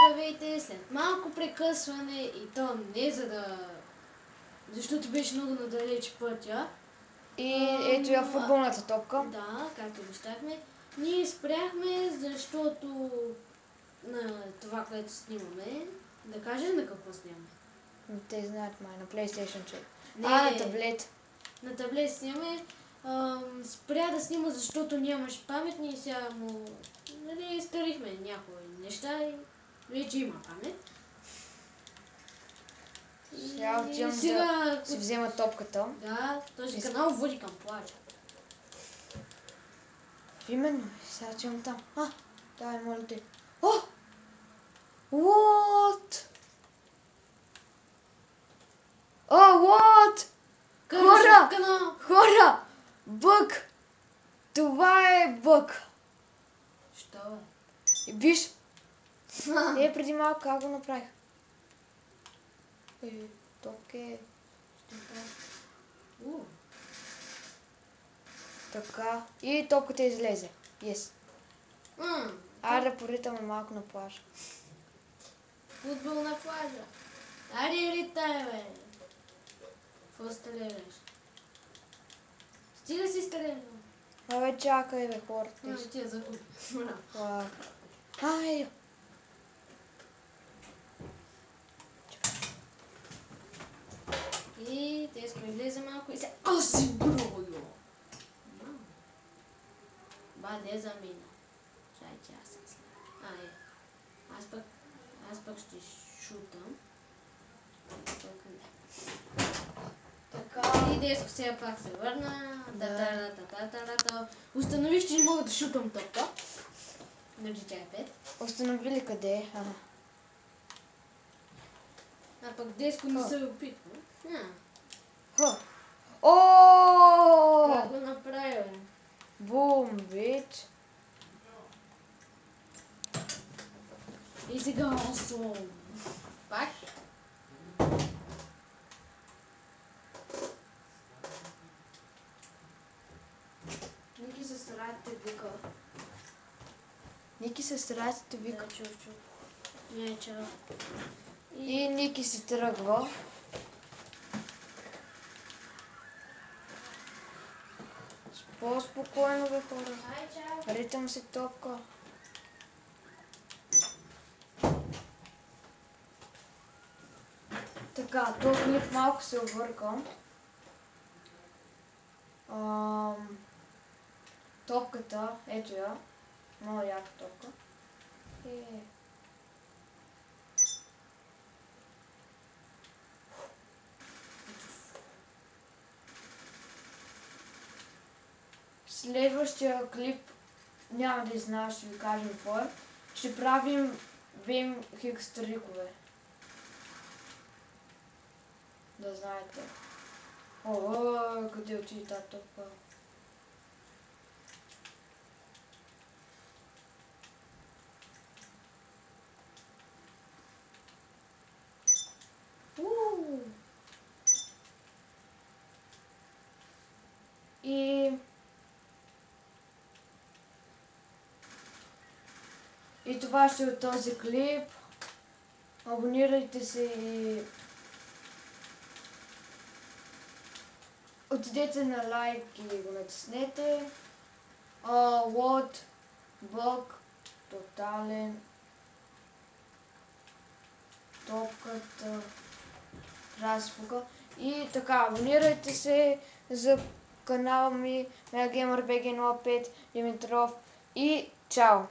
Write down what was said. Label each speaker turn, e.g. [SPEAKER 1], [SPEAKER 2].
[SPEAKER 1] здравейте, след малко прекъсване и то не защото беше много надалеч пътя.
[SPEAKER 2] И ето я футболната топка.
[SPEAKER 1] Да, както обещахме. Ние спряхме, защото на това, което снимаме. Да кажем на какво снимаме.
[SPEAKER 2] Те знаят май, на PlayStation 4.
[SPEAKER 1] Не,
[SPEAKER 2] на таблет.
[SPEAKER 1] На таблет снимаме. Спря да снима, защото нямаше паметни и сега му изтарихме някои неща и вече има памет.
[SPEAKER 2] Сега отивам да си взема топката.
[SPEAKER 1] Да, този канал води към плажа.
[SPEAKER 2] Именно, сега отивам там. Давай, моля те. What? What? Хора! Бък! Това е бък!
[SPEAKER 1] Що е?
[SPEAKER 2] Виж! Преди малко как го направих? Топке. Така. И топката излезе. Yes. Айде да поритаме малко на плажа.
[SPEAKER 1] Футбол на плажа. Айде ритай, бе. Какво стреляш? Стига си стреляш.
[SPEAKER 2] Абе, чакай, бе, хората.
[SPEAKER 1] Ти я загуби.
[SPEAKER 2] Айде.
[SPEAKER 1] И Теско излезе малко и се... Си бройо! Де замина. Чай, че аз съм след. Аз пък ще шутам. Така. И Деско сега пак се върна. Установих, че не мога да шутам топка. Нали тя е 5.
[SPEAKER 2] Установили къде?
[SPEAKER 1] А пък Деско не се опитва. Как го направи, бе?
[SPEAKER 2] Бум, виж.
[SPEAKER 1] И сега осом. Пак? Ники сестрата вика.
[SPEAKER 2] Ники сестрата вика.
[SPEAKER 1] Да, чув. Не е чув.
[SPEAKER 2] И Ники си тръгва. По-спокойно, бе, хора. Ритам си топка. Така, този клип малко се объркам. Топката, ето я. Много яка топка. Следващия клип няма да знам, ще ви кажем какво е. Ще правим Вим Хикс трикове. Да знаете. Къде отиде тази топка? И това ще е от този клип. Абонирайте се и отидете на лайк и го натиснете. Лот, бък, тотален, топката, разпука. И така, абонирайте се за канала ми MegaGamer BG05 Димитров и чао!